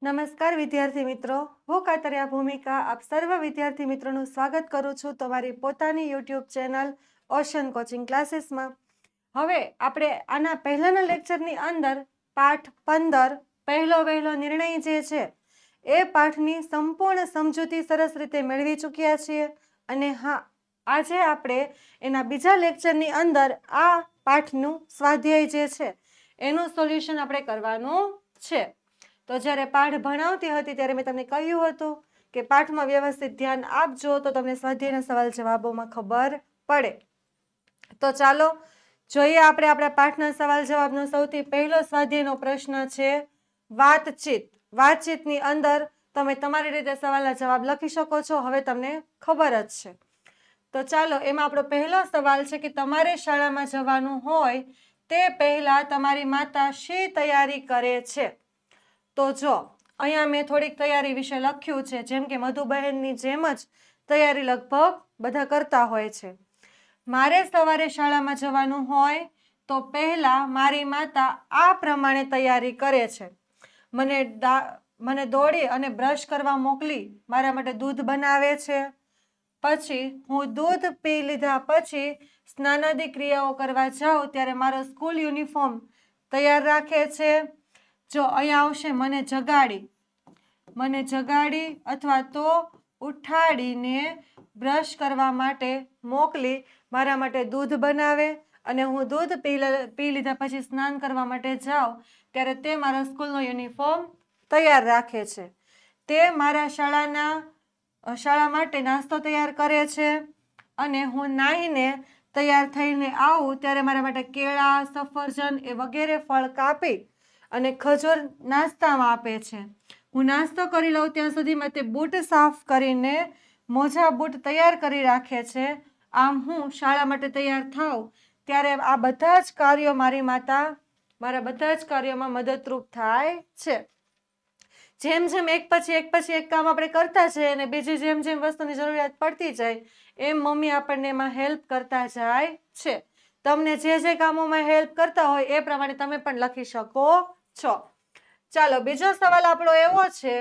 નમસ્કાર વિદ્યાર્થી મિત્રો, હું કાતરિયા ભૂમિકા આપ સર્વ વિદ્યાર્થી મિત્રોનું સ્વાગત કરું છું તમારી પોતાની યુટ્યુબ ચેનલ ઓશન કોચિંગ ક્લાસીસમાં. હવે આપણે આના પહેલાના લેક્ચરની અંદર પાઠ 15 પહેલો વહેલો નિર્ણય જે છે એ પાઠની સંપૂર્ણ સમજૂતી સરસ રીતે મેળવી ચૂક્યા છીએ. અને હા, આજે આપણે એના બીજા લેક્ચરની અંદર આ પાઠનું સ્વાધ્યાય જે છે એનું સોલ્યુશન આપણે કરવાનું છે. તો જ્યારે પાઠ ભણાવતી હતી ત્યારે મેં તમને કહ્યું હતું કે પાઠમાં વ્યવસ્થિત ધ્યાન આપજો તો તમને સ્વાધ્યાયના સવાલ જવાબોમાં ખબર પડે. તો ચાલો જોઈએ આપણે આપણા પાઠના સવાલ જવાબનો સૌથી પહેલો સ્વાધ્યાયનો પ્રશ્ન છે વાતચીત. વાતચીતની અંદર તમે તમારી રીતે સવાલના જવાબ લખી શકો છો. હવે તમને ખબર જ છે. તો ચાલો, એમાં આપણો પહેલો સવાલ છે કે તમારે શાળામાં જવાનું હોય તે પહેલા તમારી માતા શી તૈયારી કરે છે? તો જો અહીંયા મેં થોડીક તૈયારી વિશે લખ્યું છે, જેમ કે મધુબહેનની જેમ જ તૈયારી લગભગ બધા કરતા હોય છે. મારે સવારે શાળામાં જવાનું હોય તો પહેલા મારી માતા આ પ્રમાણે તૈયારી કરે છે. મને દોડી અને બ્રશ કરવા મોકલી મારા માટે દૂધ બનાવે છે. પછી હું દૂધ પી લીધા પછી સ્નાનાદિ ક્રિયાઓ કરવા જાઉં ત્યારે મારો સ્કૂલ યુનિફોર્મ તૈયાર રાખે છે. જો અહીંયા આવશે મને જગાડી અથવા તો ઉઠાડીને બ્રશ કરવા માટે મોકલી મારા માટે દૂધ બનાવે અને હું દૂધ પી લીધા પછી સ્નાન કરવા માટે જાઉં ત્યારે તે મારા સ્કૂલનો યુનિફોર્મ તૈયાર રાખે છે. તે મારા શાળા માટે નાસ્તો તૈયાર કરે છે અને હું નાહીને તૈયાર થઈને આવું ત્યારે મારા માટે કેળા, સફરજન એ વગેરે ફળ કાપી અને ખજૂર નાસ્તામાં આપે છે. હું નાસ્તો કરી લઉં ત્યાં સુધીમાં તે બૂટ સાફ કરીને મોજા બૂટ તૈયાર કરી રાખે છે. આમ હું શાળા માટે તૈયાર થાઉં ત્યારે આ બધા જ કાર્યો મારી માતા મારા બધા જ કાર્યોમાં મદદરૂપ થાય છે. જેમ જેમ એક પછી એક કામ આપણે કરતા જઈએ અને બીજી જેમ જેમ વસ્તુની જરૂરિયાત પડતી જાય એમ મમ્મી આપણને એમાં હેલ્પ કરતા જાય છે. તમને જે કામોમાં હેલ્પ કરતા હોય એ પ્રમાણે તમે પણ લખી શકો છો. ચાલો, બીજો સવાલ આપણો એવો છે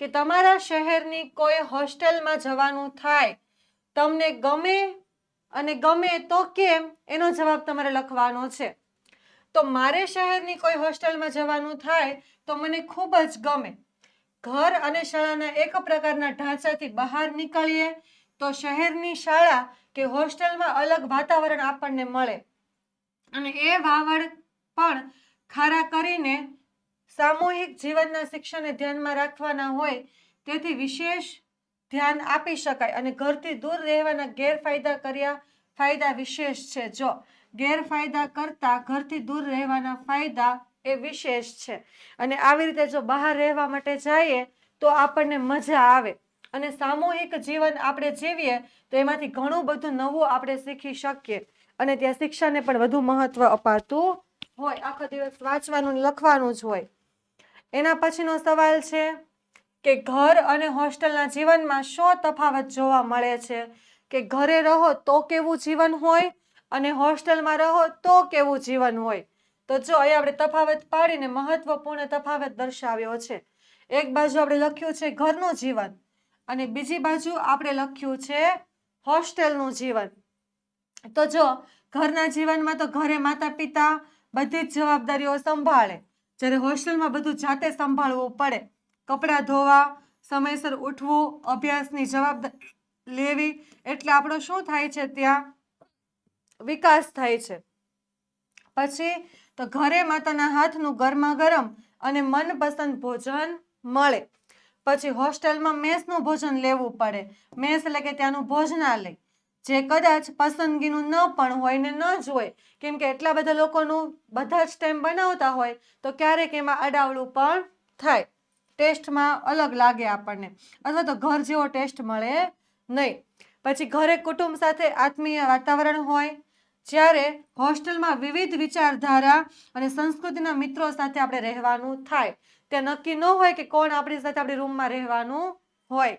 કે તમારા શહેરની કોઈ હોસ્ટેલમાં જવાનું થાય, તમને ગમે અને ગમે તો કેમ એનો જવાબ તમારે લખવાનો છે. તો મારે શહેરની કોઈ હોસ્ટેલમાં જવાનું થાય તો મને ખૂબ જ ગમે. ઘર અને શાળાના એક પ્રકારના ઢાંચાથી બહાર નીકળીએ તો શહેરની શાળા કે હોસ્ટેલમાં અલગ વાતાવરણ આપણને મળે અને એ વાવડ પણ ખારા કરીને સામૂહિક જીવનના શિક્ષણને ધ્યાનમાં રાખવાના હોય તેથી વિશેષ ધ્યાન આપી શકાય અને ઘરથી દૂર રહેવાના ફાયદા વિશેષ છે. જો ગેરફાયદા કરતા ઘરથી દૂર રહેવાના ફાયદા એ વિશેષ છે અને આવી રીતે જો બહાર રહેવા માટે જઈએ તો આપણને મજા આવે અને સામૂહિક જીવન આપણે જીવીએ તો એમાંથી ઘણું બધું નવું આપણે શીખી શકીએ અને ત્યાં શિક્ષાને પણ વધુ મહત્વ અપાતું હોય. આખો દિવસ વાંચવાનું લખવાનું જ હોય. એના પછીનો સવાલ છે કે ઘર અને હોસ્ટેલના જીવનમાં શો તફાવત જોવા મળે છે? કે ઘરે રહો તો કેવું જીવન હોય અને હોસ્ટેલમાં રહો તો કેવું જીવન હોય. તો જો અહીંયા આપણે તફાવત પાડીને મહત્વપૂર્ણ તફાવત દર્શાવ્યો છે. એક બાજુ આપણે લખ્યું છે ઘરનું જીવન અને બીજી બાજુ આપણે લખ્યું છે હોસ્ટેલનું જીવન. તો જો ઘરના જીવનમાં તો ઘરે માતા પિતા બધી જ જવાબદારીઓ સંભાળે, જ્યારે હોસ્ટેલમાં બધું જાતે સંભાળવું પડે. કપડાં ધોવા, સમયસર ઉઠવું, અભ્યાસની જવાબદારી લેવી, એટલે આપણો શું થાય છે ત્યાં વિકાસ થાય છે. પછી તો ઘરે માતાના હાથનું ગરમા ગરમ અને મનપસંદ ભોજન મળે. પછી હોસ્ટેલમાં મેસનું ભોજન લેવું પડે. મેસ એટલે કે ત્યાંનું ભોજનાલય, જે કદાચ પસંદગીનું ન પણ હોય ને ન જ હોય, કેમ કે એટલા બધા લોકોનું બધા જ ટાઈમ બનાવતા હોય તો ક્યારેક એમાં અડાવડું પણ થાય. ટેસ્ટમાં અલગ લાગે આપણને અથવા તો ઘર જેવો ટેસ્ટ મળે નહીં. પછી ઘરે કુટુંબ સાથે આત્મીય વાતાવરણ હોય, જ્યારે હોસ્ટેલમાં વિવિધ વિચારધારા અને સંસ્કૃતિના મિત્રો સાથે આપણે રહેવાનું થાય. ત્યાં નક્કી ન હોય કે કોણ આપણી સાથે આપણી રૂમમાં રહેવાનું હોય.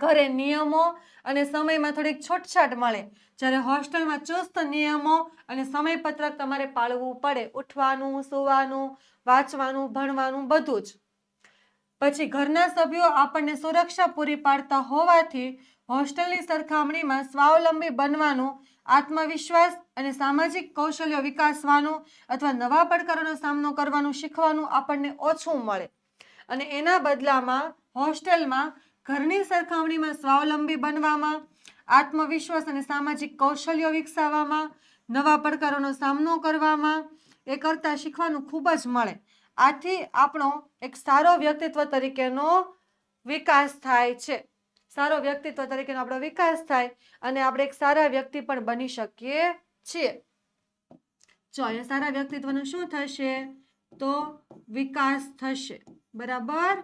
ઘરે નિયમો અને સમયમાં થોડીક છૂટછાટ મળે, જ્યારે હોસ્ટેલમાં ચુસ્ત નિયમો અને સમયપત્રક તમારે પાળવું પડે. ઉઠવાનું, સૂવાનું, વાંચવાનું, ભણવાનું બધું જ. પછી ઘરના સભ્યો આપણને સુરક્ષા પૂરી પાડતા હોવાથી હોસ્ટેલની સરખામણીમાં સ્વાવલંબી બનવાનું, આત્મવિશ્વાસ અને સામાજિક કૌશલ્યો વિકાસવાનું અથવા નવા પડકારોનો સામનો કરવાનું શીખવાનું આપણને ઓછું મળે. અને એના બદલામાં હોસ્ટેલમાં ઘરની સરખામણીમાં સ્વાવલંબી બનવામાં, આત્મવિશ્વાસ અને સામાજિક કૌશલ્યો વિકસાવવામાં, નવા પડકારોનો સામનો કરવામાં એ કરતાં શીખવાનું ખૂબ જ મળે. આથી આપણો એક સારો વ્યક્તિત્વ તરીકેનો વિકાસ થાય છે. સારો વ્યક્તિત્વ તરીકેનો આપણો વિકાસ થાય અને આપણે એક સારા વ્યક્તિ પણ બની શકીએ છીએ. જો એ સારા વ્યક્તિત્વનું શું થશે? તો વિકાસ થશે. બરાબર?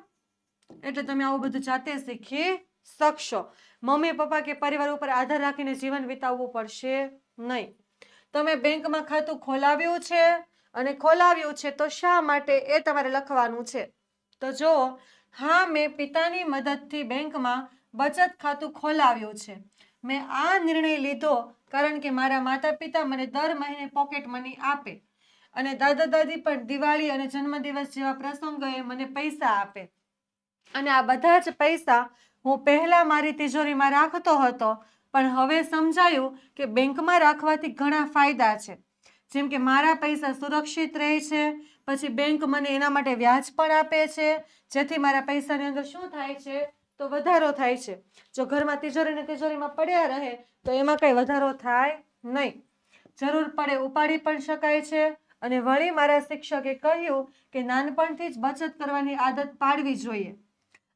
એટલે તમે આવું બધું જાતે શીખી શકશો. મમ્મી પપ્પા કે પરિવાર ઉપર આધાર રાખીને જીવન વિતાવવું પડશે નહીં. તમે બેંકમાં ખાતું ખોલાવ્યું છે અને ખોલાવ્યું છે તો શા માટે એ તમારે લખવાનું છે. તો જો હા, મેં પિતાની મદદથી બેંકમાં બચત ખાતું ખોલાવ્યું છે. મેં આ નિર્ણય લીધો કારણ કે મારા માતા પિતા મને દર મહિને પોકેટ મની આપે અને દાદા દાદી પણ દિવાળી અને જન્મદિવસ જેવા પ્રસંગોએ મને પૈસા આપે. અને આ બધા જ પૈસા હું પહેલા મારી તિજોરીમાં રાખતો હતો, પણ હવે સમજાયું કે બેંકમાં રાખવાથી ઘણા ફાયદા છે. જેમ કે મારા પૈસા સુરક્ષિત રહે છે, પછી બેંક મને એના માટે વ્યાજ પણ આપે છે, જેથી મારા પૈસાની અંદર શું થાય છે? તો વધારો થાય છે. જો ઘરમાં તિજોરીમાં પડ્યા રહે તો એમાં કંઈ વધારો થાય નહીં. જરૂર પડે ઉપાડી પણ શકાય છે. અને વળી મારા શિક્ષકે કહ્યું કે નાનપણથી જ બચત કરવાની આદત પાડવી જોઈએ.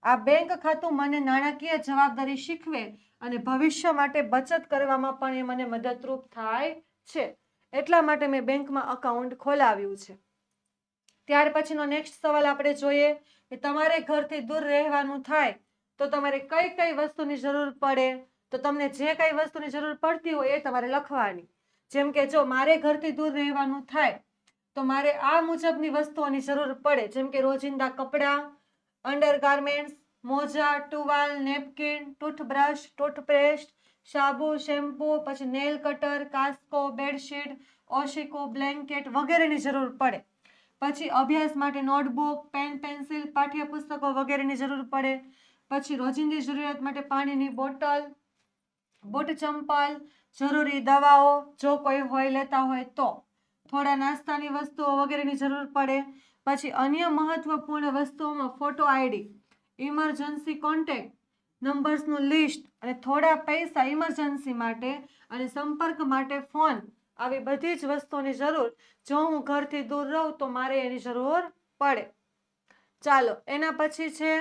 આ બેંક ખાતું મને નાણાકીય જવાબદારી શીખવે અને ભવિષ્ય માટે બચત કરવામાં પણ એ મને મદદરૂપ થાય છે. એટલા માટે મેં બેંકમાં અકાઉન્ટ ખોલાવ્યું છે. ત્યાર પછીનો નેક્સ્ટ સવાલ આપણે જોઈએ કે તમારે ઘરથી દૂર રહેવાનું થાય તો તમારે કઈ કઈ વસ્તુની જરૂર પડે. તો તમને જે કઈ વસ્તુની જરૂર પડતી હોય એ તમારે લખવાની. જેમ કે જો મારે ઘરથી દૂર રહેવાનું થાય તો મારે આ મુજબની વસ્તુઓની જરૂર પડે. જેમ કે રોજિંદા કપડાં, અંડરગાર્મેન્ટ્સ, મોજા, ટુવાલ, નેપકિન, ટૂથબ્રશ, ટૂથપેસ્ટ, સાબુ, શેમ્પૂ, પછી નેલ કટર, કાસ્કો, બેડશીટ, ઓશિકો, બ્લેન્કેટ વગેરેની જરૂર પડે. પછી અભ્યાસ માટે નોટબુક, પેન, પેન્સિલ, પાઠ્યપુસ્તકો વગેરેની જરૂર પડે. પછી રોજિંદી જરૂરિયાત માટે પાણીની બોટલ, બૂટ, ચંપલ, જરૂરી દવાઓ જો કોઈ હોય લેતા હોય તો, થોડા નાસ્તાની વસ્તુઓ વગેરેની જરૂર પડે. પછી અન્ય મહત્વપૂર્ણ વસ્તુઓમાં ફોટો આઈડી, ઇમરજન્સી કોન્ટેક્ટ નંબર્સનું લિસ્ટ અને થોડા પૈસા ઇમરજન્સી માટે અને સંપર્ક માટે ફોન. આવી બધી જ વસ્તુઓની જરૂર જો હું ઘરથી દૂર રહું તો મારે એની જરૂર પડે. ચાલો એના પછી છે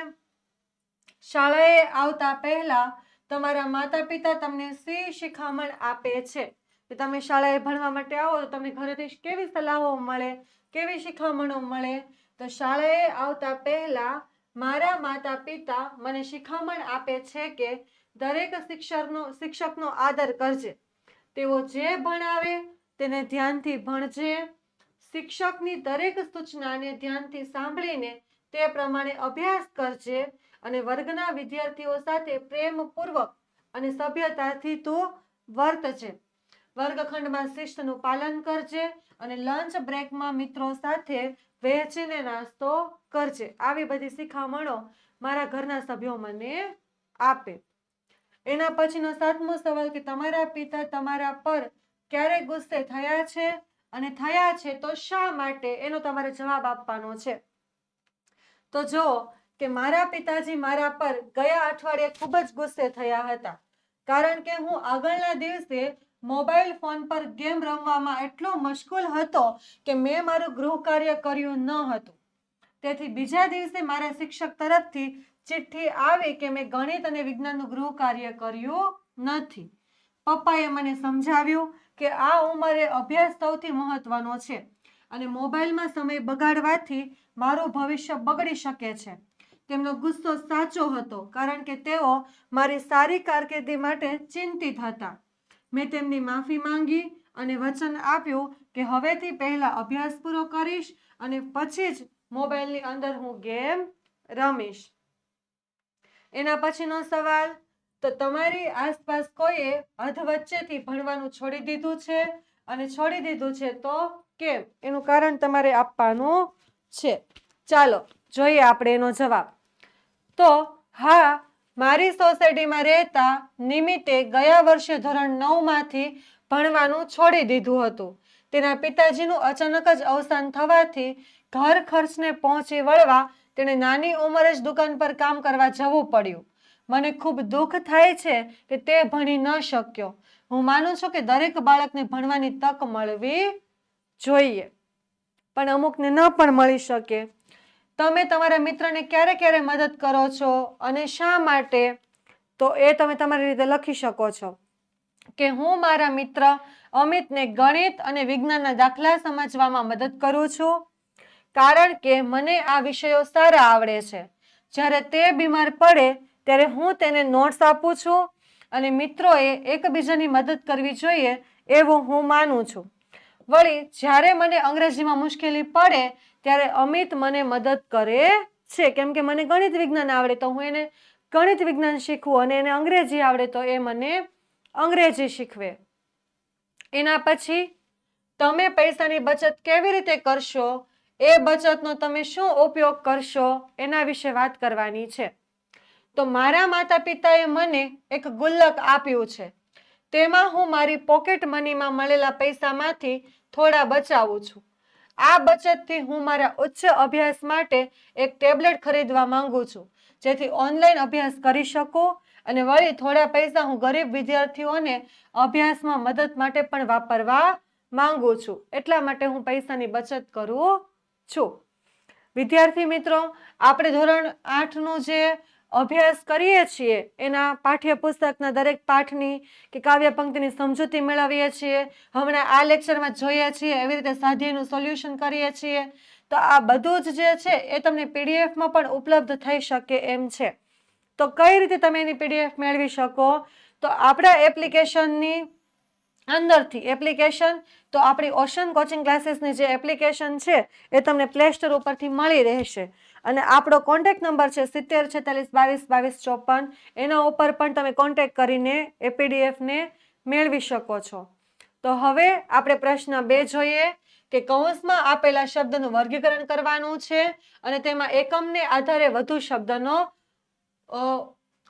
શાળાએ આવતા પહેલા તમારા માતા પિતા તમને શી શિખામણ આપે છે. કે તમે શાળાએ ભણવા માટે આવો તો તમને ઘરેથી કેવી સલાહો મળે, કેવી શિખામણો મળે. તો શાળાએ આવતા પહેલા મારા માતા પિતા મને શિખામણ આપે છે કે દરેક શિક્ષકનો આદર કરજે. તેઓ જે ભણાવે તેને ધ્યાનથી ભણજે. શિક્ષકની દરેક સૂચનાને ધ્યાનથી સાંભળીને તે પ્રમાણે અભ્યાસ કરજે અને વર્ગના વિદ્યાર્થીઓ સાથે પ્રેમપૂર્વક અને સભ્યતાથી તું વર્તજે. વર્ગખંડમાં શિસ્તનું પાલન કરજે અને લંચ બ્રેકમાં મિત્રો સાથે વહેંચીને નાસ્તો કરજે. આવી બધી શિખામણો મારા ઘરના સભ્યો મને આપે. એના પછીનો 7મો સવાલ કે તમારા પિતા તમારા પર ક્યારે ગુસ્સે થયા છે અને થયા છે તો શા માટે, એનો તમારે જવાબ આપવાનો છે. તો જો કે મારા પિતાજી મારા પર ગયા અઠવાડિયે ખૂબ જ ગુસ્સે થયા હતા, કારણ કે હું આગળના દિવસે મોબાઈલ ફોન પર ગેમ રમવામાં એટલો મશગુલ હતો કે મેં મારું ગૃહ કાર્ય કર્યું ન હતું. તેથી બીજા દિવસે મારા શિક્ષક તરફથી ચિઠ્ઠી આવી કે મેં ગણિત અને વિજ્ઞાનનું ગૃહ કાર્ય કર્યું નથી. પપ્પાએ મને સમજાવ્યું કે આ ઉંમરે અભ્યાસ સૌથી મહત્વનો છે અને મોબાઈલમાં સમય બગાડવાથી મારું ભવિષ્ય બગડી શકે છે. તેમનો ગુસ્સો સાચો હતો, કારણ કે તેઓ મારી સારી કારકિર્દી માટે ચિંતિત હતા. મેં તેમની માફી માંગી અને વચન આપ્યું કે હવેથી પહેલા અભ્યાસ પૂરો કરીશ અને પછી જ મોબાઈલની અંદર હું ગેમ રમીશ. એના પછીનો સવાલ, તો તમારી આસપાસ કોઈએ અધવચ્ચેથી ભણવાનું છોડી દીધું છે અને છોડી દીધું છે તો કેમ, એનું કારણ તમારે આપવાનું છે. ચાલો જોઈએ આપણે એનો જવાબ. તો હા, મારી સોસાયટીમાં રહેતા નિમિત્તે ગયા વર્ષે ધોરણ 9 માંથી ભણવાનું છોડી દીધું હતું. તેના પિતાજીનું અચાનક જ અવસાન થવાથી ઘર ખર્ચને પહોંચી વળવા તેણે નાની ઉંમરે જ દુકાન પર કામ કરવા જવું પડ્યું. મને ખૂબ દુઃખ થાય છે કે તે ભણી ન શક્યો. હું માનું છું કે દરેક બાળકને ભણવાની તક મળવી જોઈએ, પણ અમુકને ન પણ મળી શકે. તમે તમારા મિત્રને ક્યારે ક્યારે મદદ કરો છો અને શા માટે? તો એ તમે તમારી રીતે લખી શકો છો કે હું મારા મિત્ર અમિતને ગણિત અને વિજ્ઞાનના દાખલા સમજવામાં મદદ કરું છું, કારણ કે મને આ વિષયો સારા આવડે છે. જ્યારે તે બીમાર પડે ત્યારે હું તેને નોટ્સ આપું છું અને મિત્રોએ એકબીજાની મદદ કરવી જોઈએ એવું હું માનું છું. વળી જ્યારે મને અંગ્રેજીમાં મુશ્કેલી પડે ત્યારે અમિત મને મદદ કરે છે, કેમ કે મને ગણિત વિજ્ઞાન આવડે તો હું એને ગણિત વિજ્ઞાન શીખવું અને એને અંગ્રેજી આવડે તો એ મને અંગ્રેજી શીખવે. એના પછી તમે પૈસાની બચત કેવી રીતે કરશો, એ બચતનો તમે શું ઉપયોગ કરશો એના વિશે વાત કરવાની છે. તો મારા માતા પિતાએ મને એક ગુલ્લક આપ્યું છે. તેમાં હું મારી પોકેટ મનીમાં મળેલા પૈસામાંથી થોડા બચાવું છું. આ બચતથી હું મારા ઉચ્ચ અભ્યાસ માટે એક ટેબ્લેટ ખરીદવા માંગુ છું, જેથી ઓનલાઈન અભ્યાસ કરી શકું, અને વળી થોડા પૈસા હું ગરીબ વિદ્યાર્થીઓને અભ્યાસમાં મદદ માટે પણ વાપરવા માંગુ છું. એટલા માટે હું પૈસાની બચત કરું છું. વિદ્યાર્થી મિત્રો, આપણે ધોરણ 8નું જે અભ્યાસ કરીએ છીએ એના પાઠ્યપુસ્તકના દરેક પાઠની કે કાવ્ય પંક્તિની સમજૂતી મેળવીએ છીએ. હમણાં આ લેક્ચરમાં જોઈએ છીએ એવી રીતે સ્વાધ્યાયનું સોલ્યુશન કરીએ છીએ. તો આ બધું જ જે છે એ તમને પીડીએફમાં પણ ઉપલબ્ધ થઈ શકે એમ છે. તો કઈ રીતે તમે એની પીડીએફ મેળવી શકો? તો આપણા એપ્લિકેશનની અંદરથી એપ્લિકેશન, તો આપણી ઓશન કોચિંગ ક્લાસીસની જે એપ્લિકેશન છે એ તમને પ્લે સ્ટોર ઉપરથી મળી રહેશે. અને આપણો કોન્ટેક્ટ નંબર છે 7046222254. એના ઉપર પણ તમે કોન્ટેક્ટ કરીને એ પીડીએફને મેળવી શકો છો. તો હવે આપણે પ્રશ્ન 2 જોઈએ કે કૌંસમાં આપેલા શબ્દનું વર્ગીકરણ કરવાનું છે અને તેમાં એકમને આધારે વધુ શબ્દનો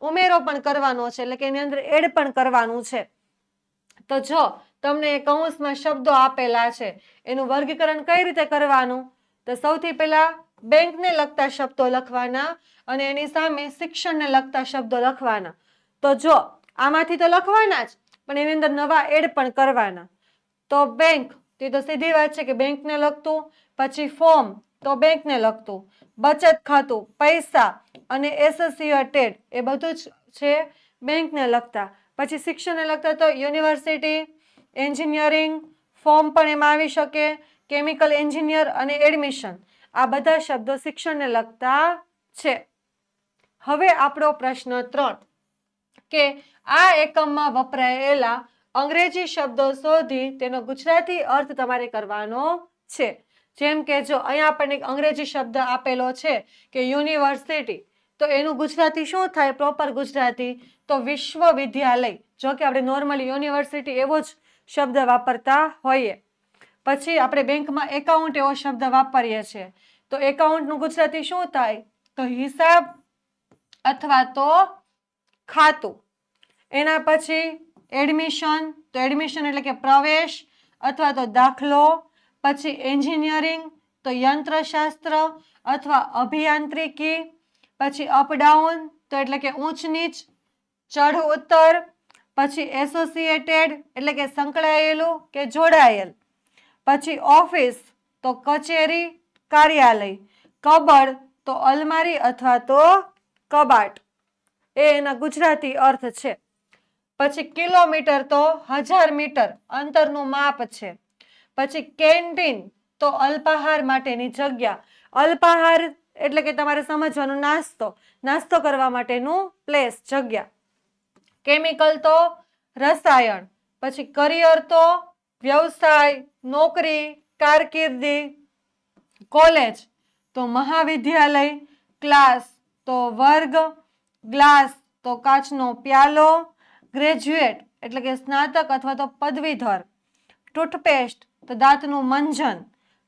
ઉમેરો પણ કરવાનો છે, એટલે કે એની અંદર એડ પણ કરવાનું છે. તો જો તમને કૌંસમાં શબ્દો આપેલા છે એનું વર્ગીકરણ કઈ રીતે કરવાનું? તો સૌથી પહેલા બેંકને લગતા શબ્દો લખવાના અને એની સામે શિક્ષણને લગતા શબ્દો લખવાના. તો જો આમાંથી તો લખવાના જ, પણ એની અંદર નવા એડ પણ કરવાના. તો બેંક, તે તો સીધી વાત છે કે બેંકને લગતું. પછી ફોર્મ, તો બેંકને લગતું. બચત ખાતું, પૈસા અને એસોસિએટેડ, એ બધું જ છે બેંકને લગતા. પછી શિક્ષણને લગતા તો યુનિવર્સિટી, એન્જિનિયરિંગ, ફોર્મ પણ એમાં આવી શકે, કેમિકલ એન્જિનિયર અને એડમિશન. આ બધા શબ્દો શિક્ષણને લગતા છે. હવે આપણો પ્રશ્ન 3 કે આ એકમમાં વપરાયેલા અંગ્રેજી શબ્દો શોધી તેનો ગુજરાતી અર્થ તમારે કરવાનો છે. જેમ કે જો અહીંયા આપણને અંગ્રેજી શબ્દ આપેલો છે કે યુનિવર્સિટી, તો એનું ગુજરાતી શું થાય પ્રોપર ગુજરાતી? તો વિશ્વવિદ્યાલય. જો કે આપણે નોર્મલી યુનિવર્સિટી એવો જ શબ્દ વાપરતા હોઈએ. પછી આપણે બેંકમાં એકાઉન્ટ એવો શબ્દ વાપરીએ છીએ, તો એકાઉન્ટનું ગુજરાતી શું થાય? તો હિસાબ અથવા તો ખાતું. એના પછી એડમિશન, તો એડમિશન એટલે કે પ્રવેશ અથવા તો દાખલો. પછી એન્જિનિયરિંગ, તો યંત્રશાસ્ત્ર અથવા અભિયાંત્રિકી. પછી અપડાઉન, તો એટલે કે ઊંચ નીચ, ચઢ ઉત્તર. પછી એસોસિએટેડ એટલે કે સંકળાયેલું કે જોડાયેલ. પછી ઓફિસ, તો કચેરી, કાર્યાલય. કબડ, તો અલમારી અથવા તો કબાટ. એ એના ગુજરાતી અર્થ છે. પછી કિલોમીટર, તો 1000 મીટર અંતરનું માપ છે. પછી કેન્ટીન, તો અલ્પાહાર માટેની જગ્યા. અલ્પાહાર એટલે કે તમારે સમજવાનું નાસ્તો કરવા માટેનું પ્લેસ, જગ્યા. કેમિકલ, તો રસાયણ. પછી કરિયર, તો વ્યવસાય, નોકરી, કારકિર્દી. કોલેજ, તો મહાવિદ્યાલય. ક્લાસ, તો વર્ગ. ગ્લાસ, તો કાચનો પ્યાલો. ગ્રેજ્યુએટ એટલે કે સ્નાતક અથવા તો પદવીધર. ટૂથપેસ્ટ, તો દાંતનું મંજન.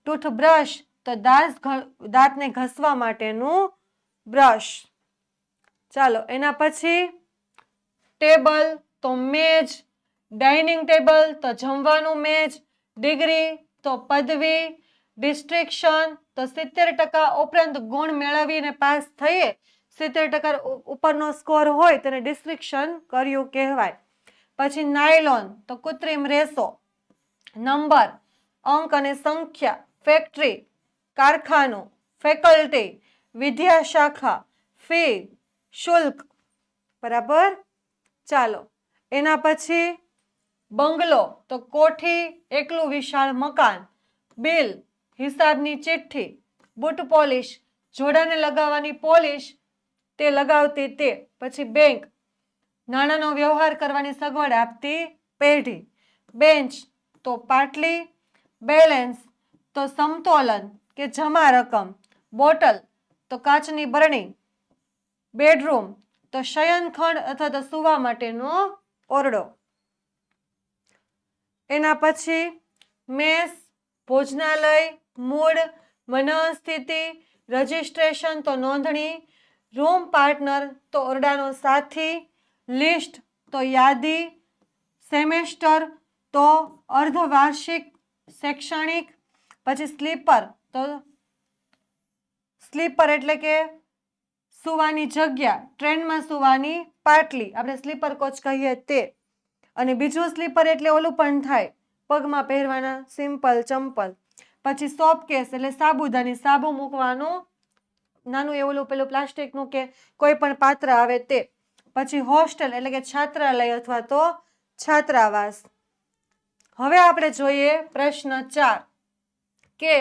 ટૂથબ્રશ, તો દાંતને ઘસવા માટેનું બ્રશ. ચાલો એના પછી ટેબલ તો મેજ, ડાઇનિંગ ટેબલ તો જમવાનું મેજ, ડિગ્રી તો પદવી, ડિસ્ટ્રિક્શન તો 70% ઉપરાંત ગુણ મેળવીને પાસ થઈએ, 70% ઉપરનો સ્કોર હોય તેને ડિસ્ટ્રિક્શન કર્યું કહેવાય. પછી નાયલોન તો કૃત્રિમ રેસો, નંબર અંક અને સંખ્યા, ફેક્ટરી કારખાનું, ફેકલ્ટી વિદ્યા શાખા, ફી શુલ્ક. બરાબર. ચાલો એના પછી બંગલો તો કોઠી એકલું વિશાળ મકાન, બિલ હિસાબની ચિઠ્ઠી, બૂટ પોલિશ જોડાને લગાવવાની પોલિશ તે લગાવતી તે. પછી બેંક નાણાંનો વ્યવહાર કરવાની સગવડ આપતી પેઢી, બેન્ચ તો પાટલી, બેલેન્સ તો સમતોલન કે જમા રકમ, બોટલ તો કાચની બરણી, બેડરૂમ તો શયનખંડ અથવા તો સુવા માટેનો ઓરડો. એના પછી મેસ ભોજનાલય, મૂળ મનઃસ્થિતિ, રજિસ્ટ્રેશન તો નોંધણી, રૂમ પાર્ટનર તો ઓરડાનો સાથી, લિસ્ટ તો યાદી, સેમેસ્ટર તો અર્ધવાર્ષિક શૈક્ષણિક. પછી સ્લીપર એટલે કે સુવાની જગ્યા, ટ્રેનમાં સુવાની પાટલી આપણે સ્લીપર કોચ કહીએ તે. અને બીજું સ્લીપર એટલે ઓલું પણ થાય પગમાં પહેરવાના સિમ્પલ ચંપલ. પછી સોપ કેસ એટલે સાબુદાની સાબુ મૂકવાનું નાનું એવું પેલું પ્લાસ્ટિકનું કે કોઈ પણ પાત્ર આવે તે. પછી હોસ્ટેલ એટલે કે છાત્રાલય અથવા તો છાત્રાવાસ. હવે આપણે જોઈએ પ્રશ્ન 4 કે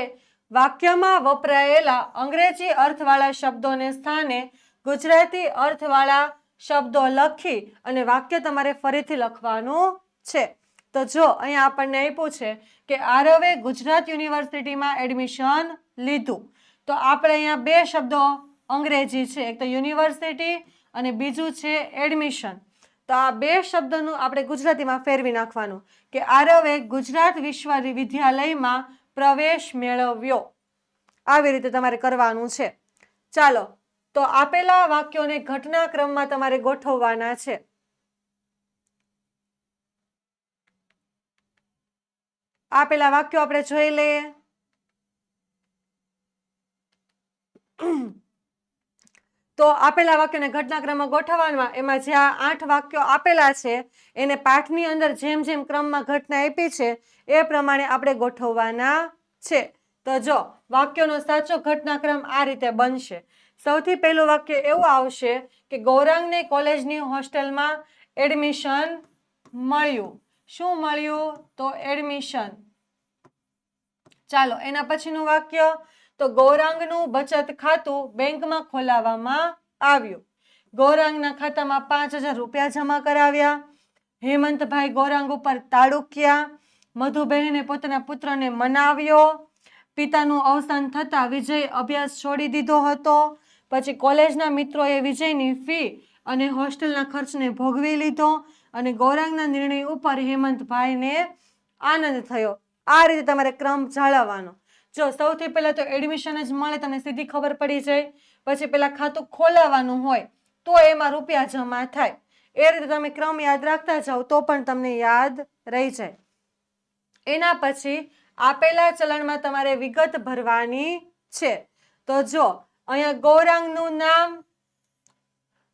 વાક્યમાં વપરાયેલા અંગ્રેજી અર્થવાળા શબ્દોને સ્થાને ગુજરાતી અર્થવાળા શબ્દો લખી અને વાક્ય તમારે ફરીથી લખવાનું છે. તો જો અહીંયા આપણને આપ્યું છે કે આરવે ગુજરાત યુનિવર્સિટીમાં એડમિશન લીધું, તો આપણે અહીંયા બે શબ્દો અંગ્રેજી છે, એક તો યુનિવર્સિટી અને બીજું છે એડમિશન. તો આ બે શબ્દોનું આપણે ગુજરાતીમાં ફેરવી નાખવાનું કે આરવે ગુજરાત વિશ્વવિદ્યાલયમાં પ્રવેશ મેળવ્યો. આવી રીતે તમારે કરવાનું છે. ચાલો તો આપેલા વાક્યોને ઘટનાક્રમમાં તમારે ગોઠવવાના છે. આપેલા વાક્યો આપણે જોઈ લઈએ. તો આપેલા વાક્યોને ઘટનાક્રમમાં ગોઠવવાના, એમાં જે આ 8 વાક્યો આપેલા છે એને પાઠની અંદર જેમ જેમ ક્રમમાં ઘટના આપી છે એ પ્રમાણે આપણે ગોઠવવાના છે. તો જો વાક્યોનો સાચો ઘટનાક્રમ આ રીતે બનશે. સૌથી પહેલું વાક્ય એવું આવશે કે ગૌરાંગને કોલેજની હોસ્ટેલમાં એડમિશન મળ્યું. શું મળ્યું? તો એડમિશન. ચાલો એના પછીનું વાક્ય તો ગૌરાંગનું બચત ખાતું બેંકમાં ખોલાવવામાં આવ્યું. ગૌરાંગના ખાતામાં 5,000 રૂપિયા જમા કરાવ્યા. હેમંતભાઈ ગૌરાંગ ઉપર તાડુક્યા. મધુબહેને પોતાના પુત્રને મનાવ્યો. પિતાનું અવસાન થતાં વિજય અભ્યાસ છોડી દીધો હતો. પછી કોલેજના મિત્રોએ વિજયની ફી અને હોસ્ટેલના ખર્ચને ભોગવી લીધો અને ગૌરાંગના નિર્ણય ઉપર હેમંતભાઈને આનંદ થયો. આ રીતે તમારે ક્રમ જાળવવાનો. જો સૌથી પહેલા તો એડમિશન જ મળે તમને સીધી ખબર પડી જાય. પછી પેલા ખાતું ખોલાવવાનું હોય તો એમાં રૂપિયા જમા થાય. એ રીતે તમે ક્રમ યાદ રાખતા જાઓ તો પણ તમને યાદ રહી જાય. એના પછી આપેલા ચલણમાં તમારે વિગત ભરવાની છે. તો જો અહીંયા ગૌરાંગનું નામ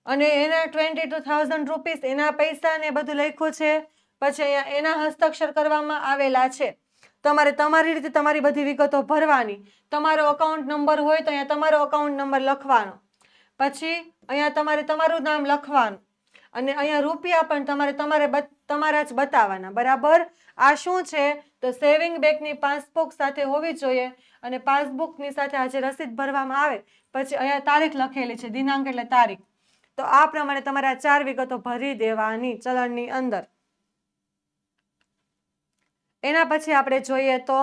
અને એના 22,000 રૂપીસ એના પૈસા ને બધું લખ્યું છે. પછી અહીંયા એના હસ્તાક્ષર કરવામાં આવેલા છે. તમારે તમારી રીતે તમારી બધી વિગતો ભરવાની. તમારો અકાઉન્ટ નંબર હોય તો અહીંયા તમારો અકાઉન્ટ નંબર લખવાનો. પછી અહીંયા તમારે તમારું નામ લખવાનું અને અહીંયા રૂપિયા પણ તમારા જ બતાવવાના. બરાબર. આ શું છે? તો સેવિંગ બેંકની પાસબુક સાથે હોવી જોઈએ અને પાસબુકની સાથે આજે રસીદ ભરવામાં આવે પછી અહીંયા તારીખ લખેલી છે, દિનાંક એટલે તારીખ. તો આ પ્રમાણે તમારે આ 4 વિગતો ભરી દેવાની ચલણની અંદર. એના પછી આપણે જોઈએ તો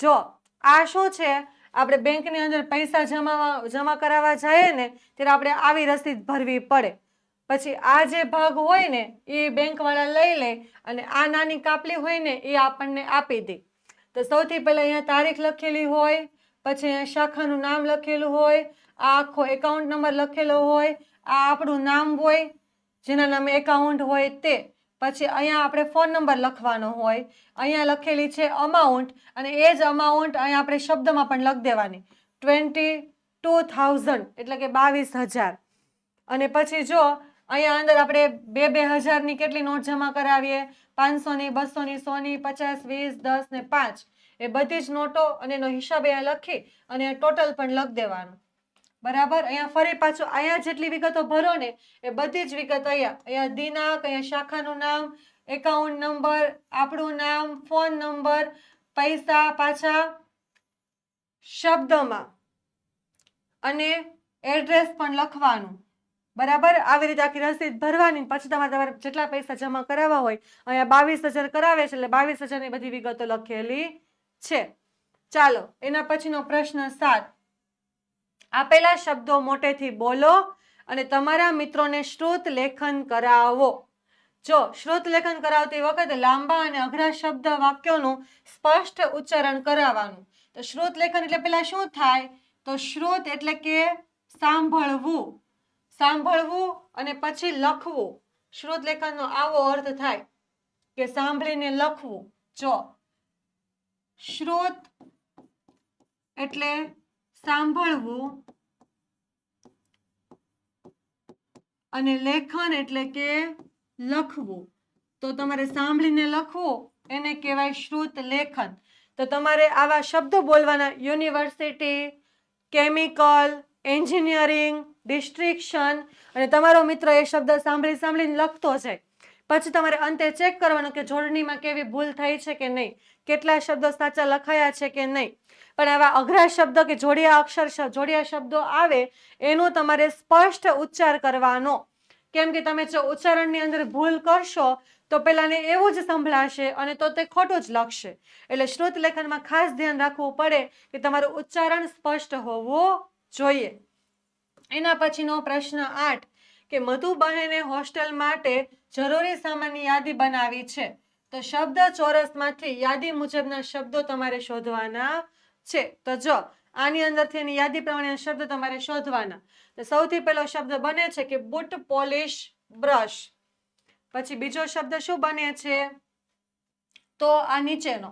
જો આ શું છે, આપણે બેંકની અંદર પૈસા જમા કરાવવા જઈએ ને ત્યારે આપણે આવી રસીદ ભરવી પડે. પછી આ જે ભાગ હોય ને એ બેંકવાળા લઈ લે અને આ નાની કાપલી હોય ને એ આપણને આપી દે. તો સૌથી પહેલા અહીંયા તારીખ લખેલી હોય, પછી અહીંયા શાખાનું નામ લખેલું હોય, આ આખો એકાઉન્ટ નંબર લખેલો હોય, આ આપણું નામ હોય જેના નામે એકાઉન્ટ હોય તે. પછી અહીંયા આપણે ફોન નંબર લખવાનો હોય, અહીંયા લખેલી છે અમાઉન્ટ, અને એ જ અમાઉન્ટ અહીંયા આપણે શબ્દમાં પણ લખી દેવાની 22,000 એટલે કે 22,000. અને પછી જો અહીંયા અંદર આપણે 2,000ની કેટલી નોટ જમા કરાવીએ, 500ની, 200ની, 100ની, 50, 20, 10 ને 5, એ બધી જ નોટો અને એનો હિસાબ અહીંયા લખી અને ટોટલ પણ લખી દેવાનું. બરાબર. અહીંયા ફરી પાછું અહીંયા જેટલી વિગતો ભરો ને એ બધી જ વિગત અહીંયા દિનાંક, અહીંયા શાખાનું નામ, એકાઉન્ટ નંબર, આપણું નામ, ફોન નંબર, પૈસા પાછા શબ્દમાં અને એડ્રેસ પણ લખવાનું. બરાબર. આવી રીતે આખી રસીદ ભરવાની. પછી તમારે જેટલા પૈસા જમા કરાવવા હોય, અહીંયા 22,000 કરાવે છે એટલે 22,000ની બધી વિગતો લખેલી છે. ચાલો એના પછીનો પ્રશ્ન 7. આપેલા શબ્દો મોટેથી બોલો અને તમારા મિત્રોને શ્રુત લેખન કરાવો. જો શ્રુત લેખન કરાવતી વખતે લાંબા અને અઘરા શબ્દ વાક્યોનું સ્પષ્ટ ઉચ્ચારણ કરાવવાનું. તો શ્રુત લેખન એટલે પેલા શું થાય? તો શ્રુત એટલે કે સાંભળવું, સાંભળવું અને પછી લખવું. શ્રુત લેખનનો આવો અર્થ થાય કે સાંભળીને લખવું. જો શ્રુત એટલે સાંભળવું અને લેખન એટલે કે લખવું. તો તમારે સાંભળીને લખવું એને કહેવાય શ્રુત લેખન. તો તમારે આવા શબ્દો બોલવાના. યુનિવર્સિટી, કેમિકલ, એન્જિનિયરિંગ, ડિસ્ટ્રિક્શન, અને તમારો મિત્ર એ શબ્દ સાંભળીને લખતો જાય. પછી તમારે અંતે ચેક કરવાનું કે જોડણીમાં કેવી ભૂલ થઈ છે કે નહીં, કેટલા શબ્દો સાચા લખાયા છે કે નહીં. પણ આવા અઘરા શબ્દો કે જોડિયા શબ્દો આવે એનો તમારે સ્પષ્ટ ઉચ્ચાર કરવાનો. કેમ કે તમે જો ઉચ્ચારણની અંદર ભૂલ કરશો તો પેલાને એવું જ સંભળાશે અને તો તે ખોટું જ લખશે. એટલે શ્રુત લેખનમાં ખાસ ધ્યાન રાખવું પડે કે તમારું ઉચ્ચારણ સ્પષ્ટ હોવું જોઈએ. એના પછીનો પ્રશ્ન 8 કે મધુબહેને હોસ્ટેલ માટે જરૂરી સામાનની યાદી બનાવી છે. તો શબ્દ ચોરસમાંથી યાદી મુજબના શબ્દો તમારે શોધવાના છે. તો જો આની અંદરથી એની યાદી પ્રમાણે શબ્દ તમારે શોધવાના. તો સૌથી પહેલો શબ્દ બને છે કે બૂટ પોલિશ બ્રશ. પછી બીજો શબ્દ શું બને છે? તો આ નીચેનો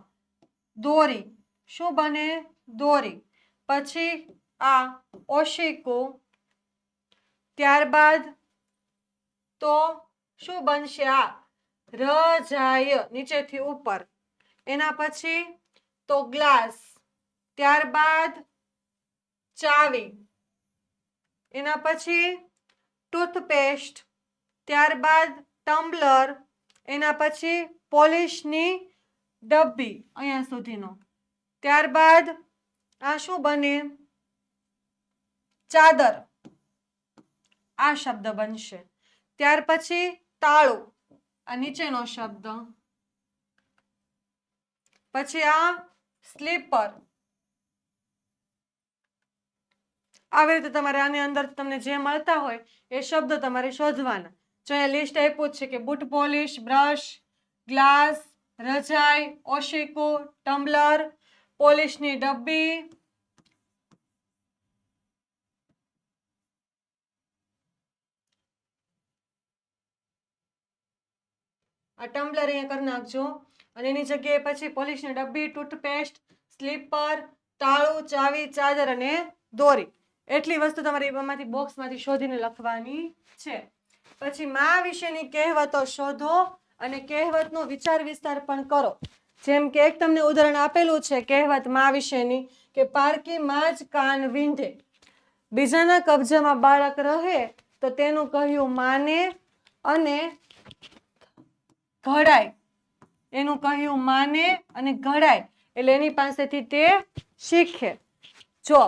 દોરી. શું બને? દોરી. પછી આ ઓશિકુ. ત્યારબાદ તો શું બનશે? આ રજાય નીચેથી ઉપર. એના પછી તો ગ્લાસ. ત્યારબાદ ચાવી. એના પછી ટૂથપેસ્ટ. ત્યારબાદ ટમ્બલર. એના પછી પોલિશની ડબ્બી અહીંયા સુધીનો. ત્યારબાદ આ શું બને? ચાદર. આ શબ્દ બનશે. ત્યાર પછી તાળું. આ નીચેનો શબ્દ. પછી આ સ્લીપર. આવી રીતે તમારે આની અંદર તમને જે મળતા હોય એ શબ્દો તમારે શોધવાના. જો અહીંયા લિસ્ટ આપ્યું છે કે boot polish, brush, glass, રજાઈ, ઓશિકુ, tumbler, પોલિશની ડબ્બી, આ ટમ્બલર અહીંયા કરી નાખજો. અને એની જગ્યાએ પછી પોલિશની ડબ્બી, ટૂથપેસ્ટ, સ્લીપર, તાળું, ચાવી, ચાદર અને દોરી. એટલી વસ્તુ તમારે એમાંથી બોક્સમાંથી શોધીને લખવાની છે. પછી માં વિશેની કહેવતો શોધો અને કહેવતનો વિચાર વિસ્તાર પણ કરો. જેમ કે એક તમને ઉદાહરણ આપેલું છે કહેવત માં વિશેની કે પારકી માં જ કાન વીંધે. બીજાના કબજામાં બાળક રહે તો તેનું કહ્યું માને અને ઘડાય. એનું કહ્યું માને અને ઘડાય એટલે એની પાસેથી તે શીખે. જો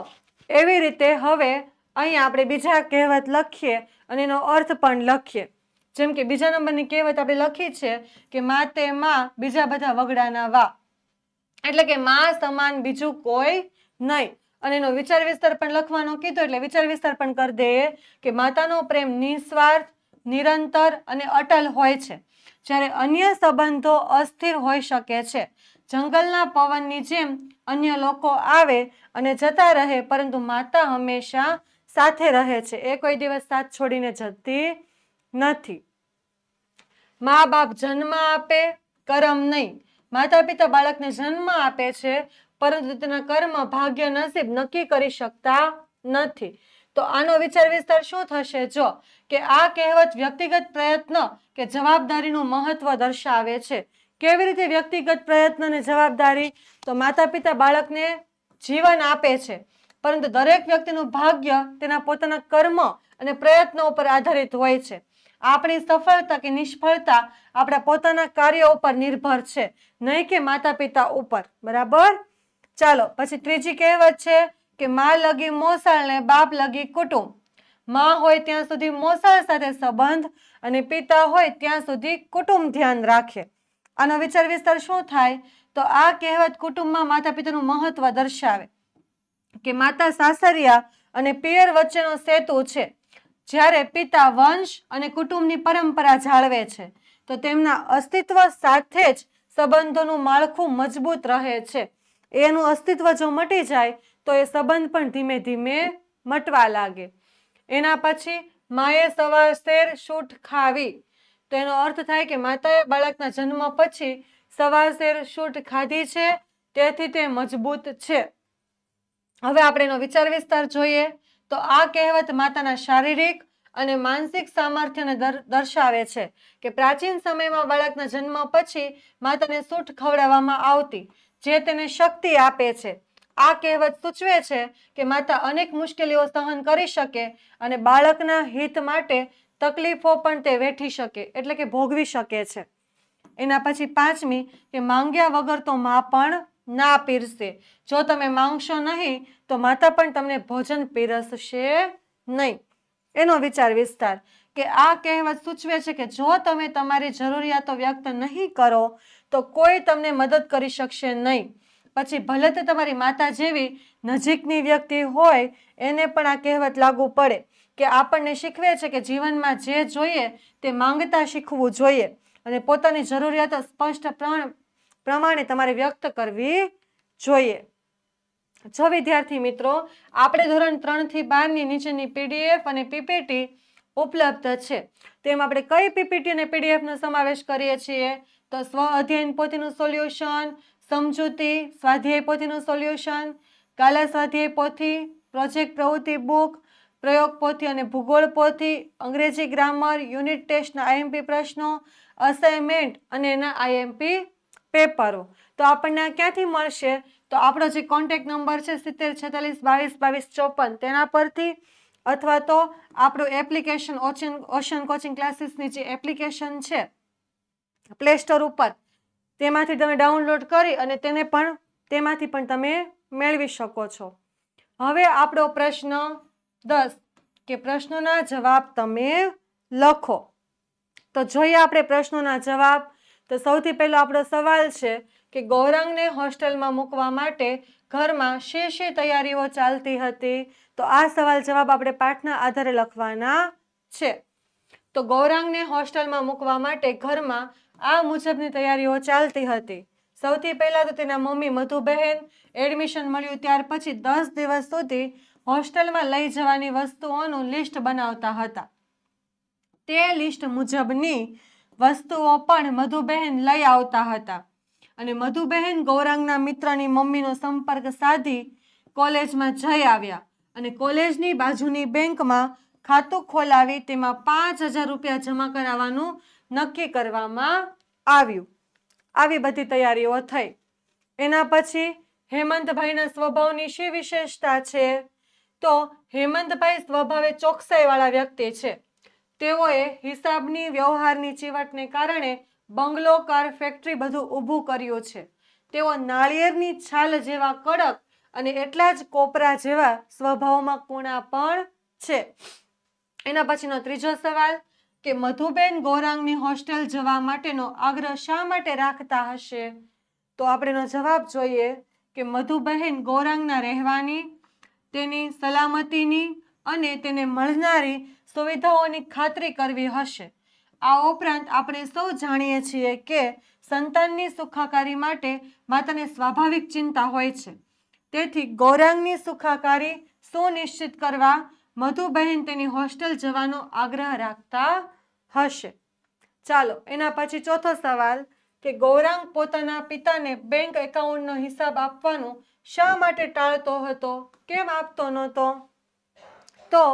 એવી રીતે હવે અહીંયા આપણે બીજા કહેવત લખીએ અને એનો અર્થ પણ લખીએ. જેમ કે બીજા નંબરની કહેવત આપણે લખી છે કે માતે માં બીજા બધા વગડાના વા. એટલે કે માં સમાન બીજું કોઈ નહીં. અને એનો વિચાર વિસ્તાર પણ લખવાનો કીધો એટલે વિચાર વિસ્તાર પણ કરી દઈએ કે માતાનો પ્રેમ નિસ્વાર્થ, નિરંતર અને અટલ હોય છે, જ્યારે અન્ય સંબંધો અસ્થિર હોઈ શકે છે. જંગલના પવનની જેમ અન્ય લોકો આવે અને જતા રહે, પરંતુ માતા હંમેશા સાથે રહે છે. એ કોઈ દિવસ સાથ છોડીને જતી નથી. મા બાપ જન્મ આપે, કરમ નહીં. માતા પિતા બાળકને જન્મ આપે છે, પરંતુ તેના કર્મ, ભાગ્ય, નસીબ નક્કી કરી શકતા નથી. તો આનો વિચાર વિસ્તાર શું થશે? જો કે આ કહેવત વ્યક્તિગત પ્રયત્ન કે જવાબદારીનું મહત્વ દર્શાવે છે. કેવી રીતે વ્યક્તિગત પ્રયત્ન અને જવાબદારી? તો માતા પિતા બાળકને જીવન આપે છે, પરંતુ દરેક વ્યક્તિનું ભાગ્ય તેના પોતાના કર્મ અને પ્રયત્નો ઉપર આધારિત હોય છે. આપણી સફળતા કે નિષ્ફળતા આપણા પોતાના કાર્યો ઉપર નિર્ભર છે, નહીં કે માતા પિતા ઉપર. બરાબર? ચાલો પછી ત્રીજી કહેવત છે કે માં લગી મોસાળ ને બાપ લગી કુટુંબ. માં હોય ત્યાં સુધી મોસાળ સાથે સંબંધ અને પિતા હોય ત્યાં સુધી કુટુંબ ધ્યાન રાખે. આનો વિચાર વિસ્તાર શું થાય? તો આ કહેવત કુટુંબમાં માતા પિતાનું મહત્વ દર્શાવે કે માતા સાસરિયા અને પિયર વચ્ચેનો સેતુ છે. જ્યારે પિતા વંશ અને કુટુંબની પરંપરા જાળવે છે, તો તેમના અસ્તિત્વ સાથે જ સંબંધોનું માળખું મજબૂત રહે છે. એનું અસ્તિત્વ જો મટી જાય તો એ સંબંધ પણ ધીમે ધીમે મટવા લાગે. એના પછી માએ સવાશેર શૂટ ખાવી. તો એનો અર્થ થાય કે માતાએ બાળકના જન્મ પછી સવાશેર શૂટ ખાધી છે, તેથી તે મજબૂત છે. હવે આપણે એનો વિચાર વિસ્તાર જોઈએ તો આ કહેવત માતાના શારીરિક અને માનસિક સામર્થ્યને દર્શાવે છે કે પ્રાચીન સમયમાં બાળકના જન્મ પછી માતાને સૂટ ખવડાવવામાં આવતી, જે તેને શક્તિ આપે છે. આ કહેવત સૂચવે છે કે માતા અનેક મુશ્કેલીઓ સહન કરી શકે અને બાળકના હિત માટે તકલીફો પણ તે વેઠી શકે, એટલે કે ભોગવી શકે છે. એના પછી પાંચમી કે માંગ્યા વગર તો માં પણ ના પીરસે. જો તમે માંગશો નહીં તો માતા પણ તમને ભોજન પીરસશે નહીં. એનો વિચાર વિસ્તાર કે આ કહેવત સૂચવે છે કે જો તમે તમારી જરૂરિયાતો વ્યક્ત નહીં કરો તો કોઈ તમને મદદ કરી શકશે નહીં. પછી ભલે તે તમારી માતા જેવી નજીકની વ્યક્તિ હોય, એને પણ આ કહેવત લાગુ પડે કે આપણને શીખવે છે કે જીવનમાં જે જોઈએ તે માંગતા શીખવું જોઈએ અને પોતાની જરૂરિયાતો સ્પષ્ટ પ્રમાણે તમારે વ્યક્ત કરવી જોઈએ. જો વિદ્યાર્થી મિત્રો, આપણે ધોરણ 3 થી 12ની નીચેની PDF અને PPT ઉપલબ્ધ છે. તેમાં આપણે કઈ PPT અને PDF નો સમાવેશ કરીએ છીએ? તો સ્વ અધ્યયન પોથીનું સોલ્યુશન, સમજૂતી, સ્વાધ્યાય પોથીનું સોલ્યુશન, કાલા સ્વાધ્યાય પોથી, પ્રોજેક્ટ પ્રવૃત્તિ બુક, પ્રયોગ પોથી અને ભૂગોળ પોથી, અંગ્રેજી ગ્રામર, યુનિટ ટેસ્ટના IMP પ્રશ્નો, અસાઇનમેન્ટ અને એના IMP પેપરો. તો આપણને ક્યાંથી મળશે? તો આપણો જે કોન્ટેક્ટ નંબર છે 7046222254 તેના પરથી, અથવા તો આપણું એપ્લિકેશન ઓશન કોચિંગ ક્લાસીસની જે એપ્લિકેશન છે પ્લે સ્ટોર ઉપર, તેમાંથી તમે ડાઉનલોડ કરી અને તેમાંથી પણ તમે મેળવી શકો છો. હવે આપણો પ્રશ્ન 10 કે પ્રશ્નોના જવાબ તમે લખો. તો જોઈએ આપણે પ્રશ્નોના જવાબ. તો સૌથી પહેલો આપણો સવાલ છે કે ગૌરાંગને હોસ્ટેલમાં મૂકવા માટે ઘરમાં શી તૈયારીઓ ચાલતી હતી? તો આ સવાલ જવાબ આપણે પાઠના આધારે લખવાના છે. તો ગૌરાંગને હોસ્ટેલમાં મૂકવા માટે ઘરમાં આ મુજબની તૈયારીઓ ચાલતી હતી. સૌથી પહેલા તો તેના મમ્મી મધુબહેન એડમિશન મળ્યું ત્યાર પછી 10 દિવસ સુધી હોસ્ટેલમાં લઈ જવાની વસ્તુઓનું લિસ્ટ બનાવતા હતા. તે લિસ્ટ મુજબની વસ્તુઓ પણ મધુબહેન લઈ આવતા હતા અને મધુબહેન ગૌરાંગના મિત્રની મમ્મીનો સંપર્ક સાધી કોલેજમાં જઈ આવ્યા અને કોલેજની બાજુની બેંકમાં ખાતું ખોલાવી તેમાં 5,000 રૂપિયા જમા કરાવવાનું નક્કી કરવામાં આવ્યું. આવી બધી તૈયારીઓ થઈ. એના પછી હેમંતભાઈના સ્વભાવની શી વિશેષતા છે? તો હેમંતભાઈ સ્વભાવે ચોકસાઈવાળા વ્યક્તિ છે. તેઓએ હિસાબની વ્યવહારની ચીવટને કારણે બંગલો, કાર, ફેક્ટરી બધું ઊભું કર્યું છે. તેઓ નાળિયેરની છાલ જેવા કડક અને એટલા જ કોપરા જેવા સ્વભાવમાં કુણા પણ છે. એના પછીનો ત્રીજો સવાલ કે મધુબેન ગૌરાંગની હોસ્ટેલ જવા માટેનો આગ્રહ શા માટે રાખતા હશે? તો આપણે એનો જવાબ જોઈએ કે મધુબહેન ગૌરાંગના રહેવાની, તેની સલામતીની અને તેને મળનારી સુવિધાઓની ખાતરી કરવી હશે. આ ઉપરાંત આપણે સૌ જાણીએ છીએ કે સંતાનની સુખાકારી માટે માતાને સ્વાભાવિક ચિંતા હોય છે. તેથી ગૌરાંગની સુખાકારી સુનિશ્ચિત કરવા મધુબહેન તેની હોસ્ટેલ જવાનો આગ્રહ રાખતા હશે. ચાલો એના પછી ચોથો સવાલ કે ગૌરાંગ પોતાના પિતાને બેંક એકાઉન્ટનો હિસાબ આપવાનું શા માટે ટાળતો હતો, કેમ આપતો નહોતો? તો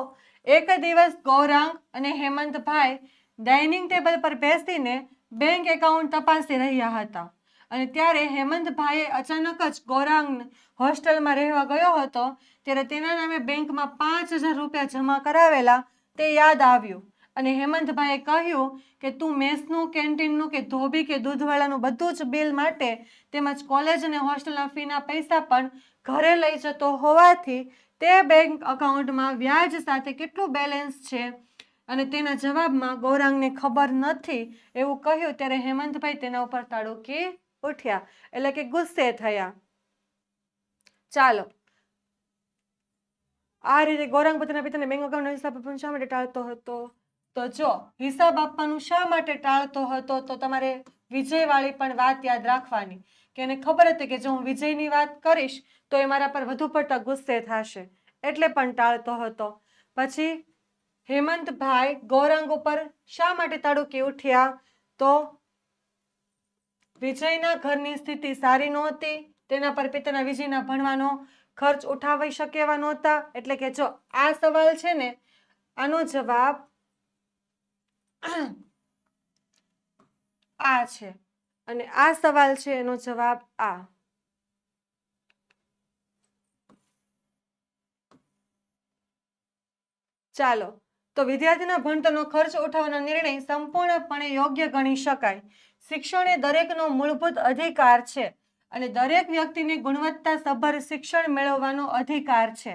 એક દિવસ ગૌરાંગ અને હેમંતભાઈ ડાઇનિંગ ટેબલ પર બેસીને બેંક એકાઉન્ટ તપાસી રહ્યા હતા અને ત્યારે હેમંતભાઈએ અચાનક જ ગૌરાંગ હોસ્ટેલમાં રહેવા ગયો હતો ત્યારે તેના નામે બેંકમાં 5,000 રૂપિયા જમા કરાવેલા તે યાદ આવ્યું અને હેમંતભાઈએ કહ્યું કે તું મેસનું, કેન્ટીનનું કે ધોબી કે દૂધવાળાનું બધું જ બિલ માટે તેમજ કોલેજ અને હોસ્ટેલના ફીના પૈસા પણ ઘરે લઈ જતો હોવાથી તે બેંક એકાઉન્ટમાં વ્યાજ સાથે કેટલું બેલેન્સ છે અને તેના જવાબમાં ગૌરાંગને ખબર નથી એવું કહ્યું ત્યારે હેમંતભાઈ તેના ઉપર તાડુકી ઉઠ્યા, એટલે કે ગુસ્સે થયા. ચાલો, આ રીતે ગૌરાંગ પોતાના પિતાને બેંક એકાઉન્ટનો હિસાબ આપવાનું શા માટે ટાળતો હતો? તો જો હિસાબ આપવાનું શા માટે ટાળતો હતો તો તમારે વિજયવાળી પણ વાત યાદ રાખવાની કે એને ખબર હતી કે જો હું વિજયની વાત કરીશ તો એ મારા પર વધુ પડતા ગુસ્સે થશે એટલે પણ ટાળતો હતો. પછી હેમંતભાઈ ગૌરાંગ ઉપર શા માટે તાડુકી ઉઠ્યા? તો વિજયના ઘરની સ્થિતિ સારી નહોતી, તેના પર પિતાના વિજયના ભણવાનો ખર્ચ ઉઠાવી શકે એવા નહોતા. એટલે કે જો આ સવાલ છે ને આનો જવાબ આ છે અને આ સવાલ છે એનો જવાબ આ. ચાલો, તો વિદ્યાર્થીના ભણતરનો ખર્ચ ઉઠાવવાનો નિર્ણય સંપૂર્ણપણે યોગ્ય ગણી શકાય. શિક્ષણ એ દરેકનો મૂળભૂત અધિકાર છે અને દરેક વ્યક્તિને ગુણવત્તાસભર શિક્ષણ મેળવવાનો અધિકાર છે.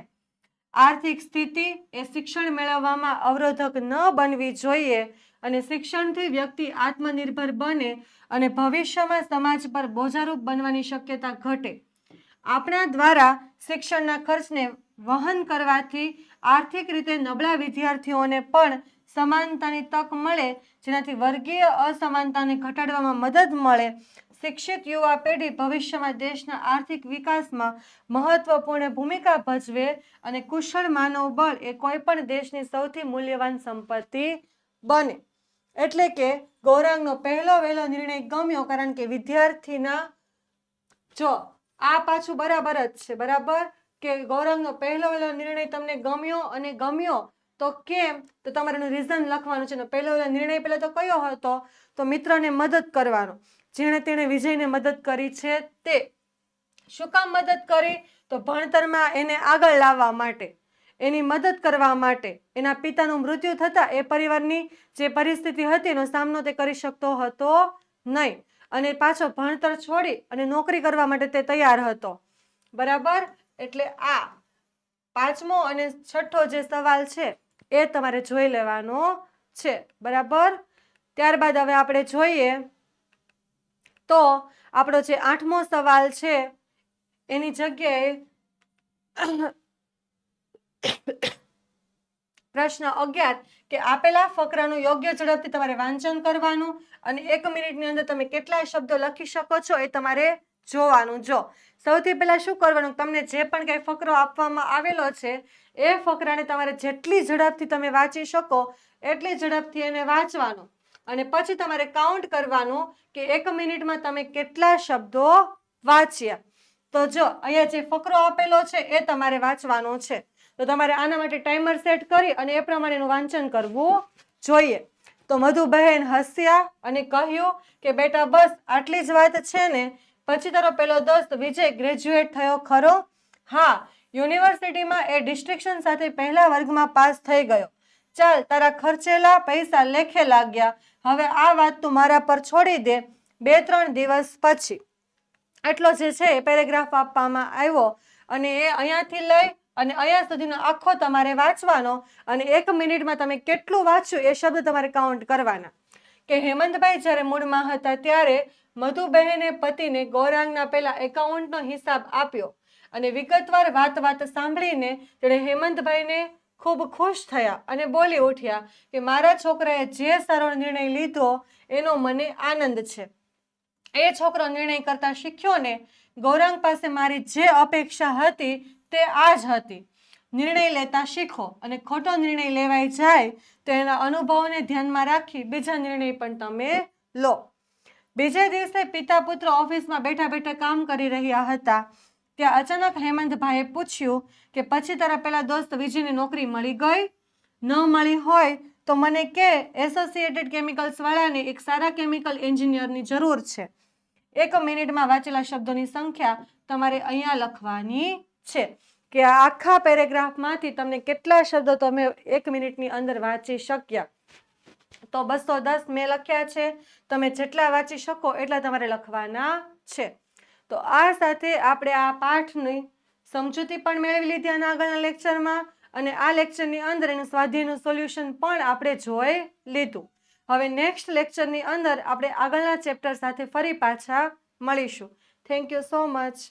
આર્થિક સ્થિતિ એ શિક્ષણ મેળવવામાં અવરોધક ન બનવી જોઈએ અને શિક્ષણથી વ્યક્તિ આત્મનિર્ભર બને અને ભવિષ્યમાં સમાજ પર બોજારૂપ બનવાની શક્યતા ઘટે. આપણા દ્વારા શિક્ષણના ખર્ચને વહન કરવાથી આર્થિક રીતે નબળા વિદ્યાર્થીઓને પણ સમાનતાની તક મળે, જેનાથી વર્ગીય અસમાનતાને ઘટાડવામાં મદદ મળે. શિક્ષિત યુવા પેઢી ભવિષ્યમાં દેશના આર્થિક વિકાસમાં મહત્વપૂર્ણ ભૂમિકા ભજવે અને કુશળ માનવબળ એ કોઈ પણ દેશની સૌથી મૂલ્યવાન સંપત્તિ બને. એટલે કે ગૌરાંગનો પહેલો વહેલો નિર્ણય ગમ્યો કારણ કે વિદ્યાર્થીના જો આ પાછું બરાબર જ છે, બરાબર કે ગૌરાંગનો પહેલો વહેલો નિર્ણય તમને ગમ્યો તો કેમ? તો તમારે એનું રીઝન લખવાનું છે. પહેલો વહેલો નિર્ણય પહેલા તો કયો હતો? તો મિત્રને મદદ કરવાનો, જેણે તેણે વિજયને મદદ કરી છે તે. શું કામ મદદ કરી? તો ભણતરમાં એને આગળ લાવવા માટે, એની મદદ કરવા માટે. એના પિતાનું મૃત્યુ થતાં એ પરિવારની જે પરિસ્થિતિ હતી એનો સામનો તે કરી શકતો હતો નહીં અને પાછો ભણતર છોડી અને નોકરી કરવા માટે તે તૈયાર હતો, બરાબર. એટલે આ પાંચમો અને છઠ્ઠો જે સવાલ છે એ તમારે જોઈ લેવાનો છે, બરાબર. ત્યારબાદ હવે આપણે જોઈએ તો આપણો જે આઠમો સવાલ છે એની જગ્યાએ પ્રશ્ન 11 કે આપેલા ફકરાનું યોગ્ય ઝડપથી તમારે વાંચન કરવાનું અને 1 મિનિટની અંદર તમે કેટલા શબ્દો લખી શકો છો એ તમારે જોવાનું. જો સૌથી પહેલા શું કરવાનું, તમને જે પણ કંઈ ફકરો આપવામાં આવેલો છે એ ફકરાને તમારે જેટલી ઝડપથી તમે વાંચી શકો એટલી ઝડપથી એને વાંચવાનું અને પછી તમારે કાઉન્ટ કરવાનું કે 1 મિનિટમાં તમે કેટલા શબ્દો વાંચ્યા. તો જો અહીંયા જે ફકરો આપેલો છે એ તમારે વાંચવાનો છે, તો તમારે આના માટે ટાઈમર સેટ કરી અને એ પ્રમાણેનું વાંચન કરવું જોઈએ. તો મધુબહેન હસ્યા અને કહ્યું કે બેટા બસ આટલી જ વાત છે ને? પછી તારો પેલો દોસ્ત વિજય ગ્રેજ્યુએટ થયો ખરો? હા, યુનિવર્સિટીમાં એ ડિસ્ટિંક્શન સાથે પહેલા વર્ગમાં પાસ થઈ ગયો. ચાલ, તારા ખર્ચેલા પૈસા લેખે લાગ્યા. હવે આ વાત તું મારા પર છોડી દે. 2-3 દિવસ પછી આટલો જે છે એ પેરેગ્રાફ આપવામાં આવ્યો અને એ અહીંયાથી લઈ અને અહીંયા સુધીનો આખો તમારે વાંચવાનો અને 1 મિનિટમાં તમે કેટલું વાંચ્યું એ શબ્દ તમારે કાઉન્ટ કરવાના. કે હેમંતભાઈ જ્યારે મૂળમાં હતા ત્યારે મધુબહેને પતિને ગૌરાંગના પેલા એકાઉન્ટનો હિસાબ આપ્યો અને વિગતવાર વાત સાંભળીને તેણે હેમંતભાઈને ખૂબ ખુશ થયા અને બોલી ઉઠ્યા કે મારા છોકરાએ જે સારો નિર્ણય લીધો એનો મને આનંદ છે. એ છોકરો નિર્ણય કરતા શીખ્યો ને. ગૌરાંગ પાસે મારી જે અપેક્ષા હતી તે આ જ હતી. નિર્ણય લેતા શીખો, અને ખોટો નિર્ણય લેવાઈ જાય તો એના અનુભવોને ધ્યાનમાં રાખી બીજા નિર્ણય પણ તમે લો. બીજે દિવસે પિતા પુત્ર ઓફિસમાં બેઠા બેઠા કામ કરી રહ્યા હતા. ત્યાં અચાનક હેમંતભાઈએ પૂછ્યું કે પછી તારા પેલા દોસ્ત વિજયની નોકરી મળી ગઈ? ન મળી હોય તો મને કે, એસોસિએટેડ કેમિકલ્સ વાળાને એક સારા કેમિકલ એન્જિનિયરની જરૂર છે. 1 મિનિટમાં વાંચેલા શબ્દોની સંખ્યા તમારે અહીંયા લખવાની છે કે આ આખા પેરેગ્રાફમાંથી તમને કેટલા શબ્દો તમે 1 મિનિટની અંદર વાંચી શક્યા. તો 210 મેં લખ્યા છે. તમે જેટલા વાંચી શકો એટલા તમારે લખવાના છે. તો આ સાથે આપણે આ પાઠની સમજૂતી પણ મેળવી લીધી આના આગળના લેક્ચરમાં, અને આ લેક્ચરની અંદર એનું સ્વાધ્યાયનું સોલ્યુશન પણ આપણે જોઈ લીધું. હવે નેક્સ્ટ લેક્ચરની અંદર આપણે આગળના ચેપ્ટર સાથે ફરી પાછા મળીશું. Thank you so much.